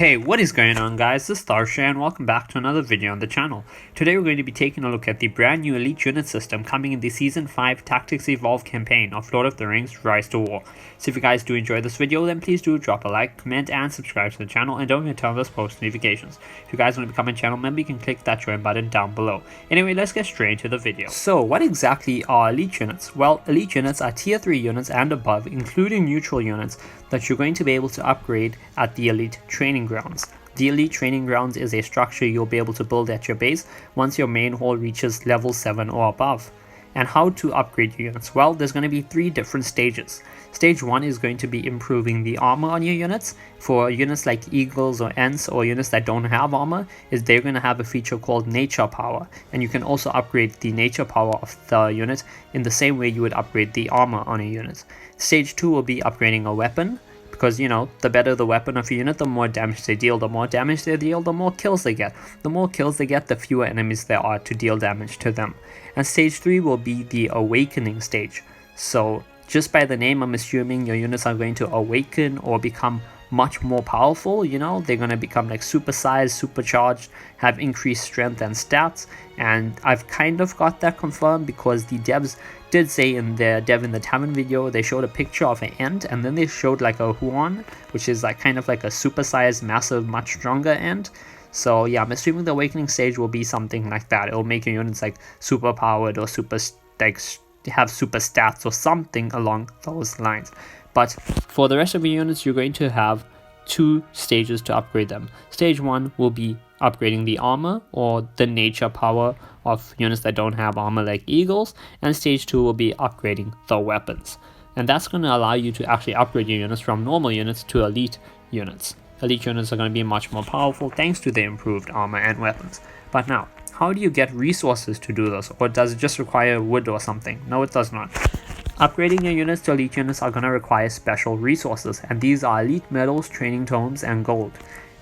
Hey, what is going on guys, this is Tharshey and welcome back to another video on the channel. Today we're going to be taking a look at the brand new elite unit system coming in the Season 5 Tactics Reborn campaign of Lord of the Rings Rise to War. So if you guys do enjoy this video, then please do drop a like, comment and subscribe to the channel, and don't forget to turn on those post notifications. If you guys want to become a channel member, you can click that join button down below. Anyway, let's get straight into the video. So what exactly are elite units? Well, elite units are tier 3 units and above, including neutral units, that you're going to be able to upgrade at the elite training grounds. The elite training grounds is a structure you'll be able to build at your base once your main hall reaches level 7 or above. And how to upgrade your units? Well, there's going to be 3 different stages. Stage 1 is going to be improving the armor on your units. For units like eagles or ents or units that don't have armor, they're going to have a feature called nature power, and you can also upgrade the nature power of the unit in the same way you would upgrade the armor on a unit. Stage 2 will be upgrading a weapon, because the better the weapon of a unit, the more damage they deal. The more damage they deal, the more kills they get. The more kills they get, the fewer enemies there are to deal damage to them. And stage 3 will be the awakening stage. So just by the name, I'm assuming your units are going to awaken or become much more powerful. They're going to become like supersized, supercharged, have increased strength and stats, and I've kind of got that confirmed because the devs did say in their dev in the Tavern video, they showed a picture of an ent and then they showed like a huon, which is like kind of like a supersized, massive, much stronger ent. So yeah, I'm assuming the awakening stage will be something like that. It'll make your units like super powered or super have super stats or something along those lines. But for the rest of your units, you're going to have 2 stages to upgrade them. Stage 1 will be upgrading the armor or the nature power of units that don't have armor like eagles, and stage 2 will be upgrading the weapons. And that's going to allow you to actually upgrade your units from normal units to elite units. Elite units are going to be much more powerful thanks to the improved armor and weapons. But now, how do you get resources to do this? Or does it just require wood or something? No, it does not. Upgrading your units to elite units are going to require special resources, and these are elite medals, training tomes, and gold.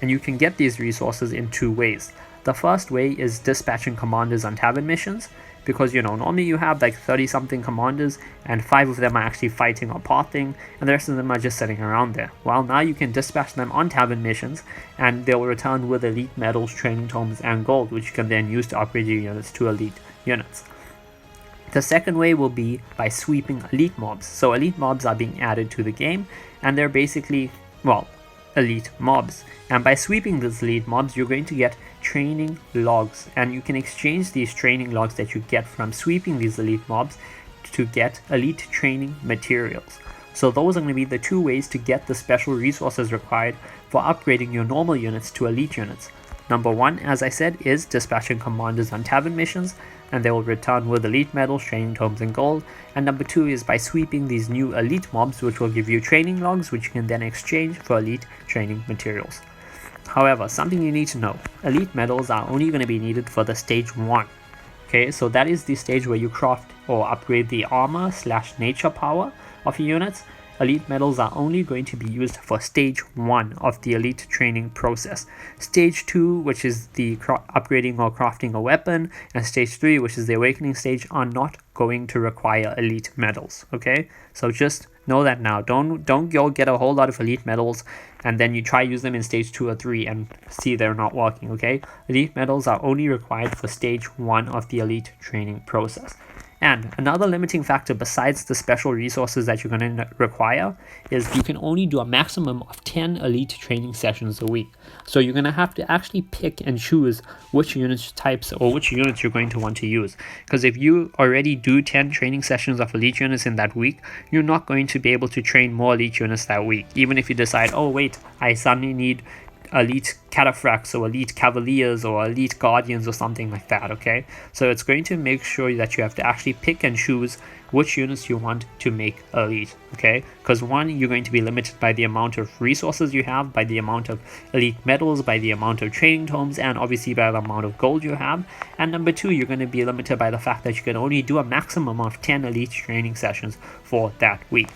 And you can get these resources in 2 ways. The first way is dispatching commanders on Tavern missions, because normally you have like 30 something commanders and 5 of them are actually fighting or pathing and the rest of them are just sitting around there. Well, now you can dispatch them on Tavern missions and they will return with elite medals, training tomes, and gold, which you can then use to upgrade your units to elite units. The second way will be by sweeping elite mobs. So elite mobs are being added to the game and they're basically, well, elite mobs. And by sweeping these elite mobs, you're going to get training logs, and you can exchange these training logs that you get from sweeping these elite mobs to get elite training materials. So those are going to be the 2 ways to get the special resources required for upgrading your normal units to elite units. Number 1, as I said, is dispatching commanders on Tavern missions, and they will return with elite medals, training tomes, and gold. And number 2 is by sweeping these new elite mobs, which will give you training logs, which you can then exchange for elite training materials. However, something you need to know, elite medals are only going to be needed for the stage 1. Okay, so that is the stage where you craft or upgrade the armor / nature power of your units. Elite medals are only going to be used for stage 1 of the elite training process. Stage 2, which is the upgrading or crafting a weapon, and stage 3, which is the awakening stage, are not going to require elite medals. Okay, so just know that now. Don't go get a whole lot of elite medals and then you try use them in stage 2 or 3 and see they're not working. Okay, elite medals are only required for stage 1 of the elite training process. And another limiting factor besides the special resources that you're going to require is you can only do a maximum of 10 elite training sessions a week. So you're going to have to actually pick and choose which unit types or which units you're going to want to use. Because if you already do 10 training sessions of elite units in that week, you're not going to be able to train more elite units that week. Even if you decide, oh wait, I suddenly need elite cataphracts or elite cavaliers or elite guardians or something like that. Okay, so it's going to make sure that you have to actually pick and choose which units you want to make elite. Okay, because 1, you're going to be limited by the amount of resources you have, by the amount of elite medals, by the amount of training tomes, and obviously by the amount of gold you have. And number 2, you're going to be limited by the fact that you can only do a maximum of 10 elite training sessions for that week.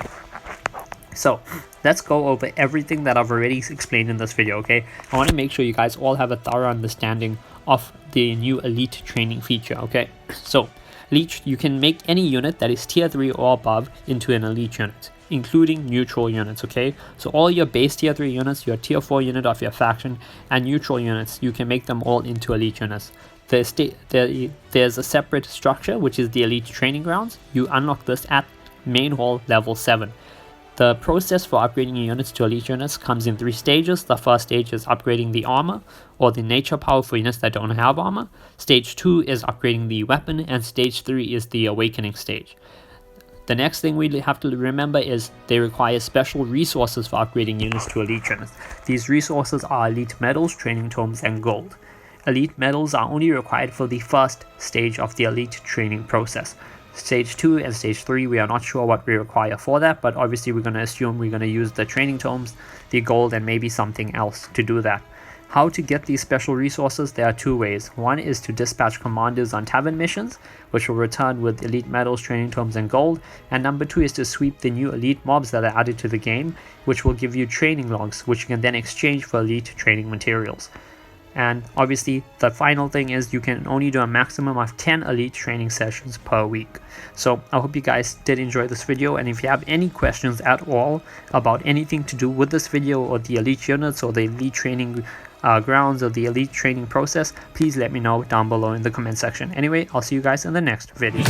So let's go over everything that I've already explained in this video. Okay, I want to make sure you guys all have a thorough understanding of the new elite training feature. Okay, so elite, you can make any unit that is tier 3 or above into an elite unit. including neutral units, okay? So all your base tier 3 units, your tier 4 unit of your faction, and neutral units, you can make them all into elite units. There's a separate structure, which is the elite training grounds. You unlock this at main hall level 7. The process for upgrading your units to elite units comes in 3 stages. The first stage is upgrading the armor or the nature power for units that don't have armor. Stage 2 is upgrading the weapon, and stage 3 is the awakening stage. The next thing we have to remember is they require special resources for upgrading units to elite units. These resources are elite medals, training tomes, and gold. Elite medals are only required for the first stage of the elite training process. Stage 2 and stage 3, we are not sure what we require for that, but obviously we're going to assume we're going to use the training tomes, the gold, and maybe something else to do that. How to get these special resources? There are 2 ways. One is to dispatch commanders on Tavern missions, which will return with elite medals, training tomes, and gold. And number 2 is to sweep the new elite mobs that are added to the game, which will give you training logs, which you can then exchange for elite training materials. And obviously the final thing is you can only do a maximum of 10 elite training sessions per week. So I hope you guys did enjoy this video, and if you have any questions at all about anything to do with this video or the elite units or the elite training grounds or the elite training process, please let me know down below in the comment section. Anyway, I'll see you guys in the next video.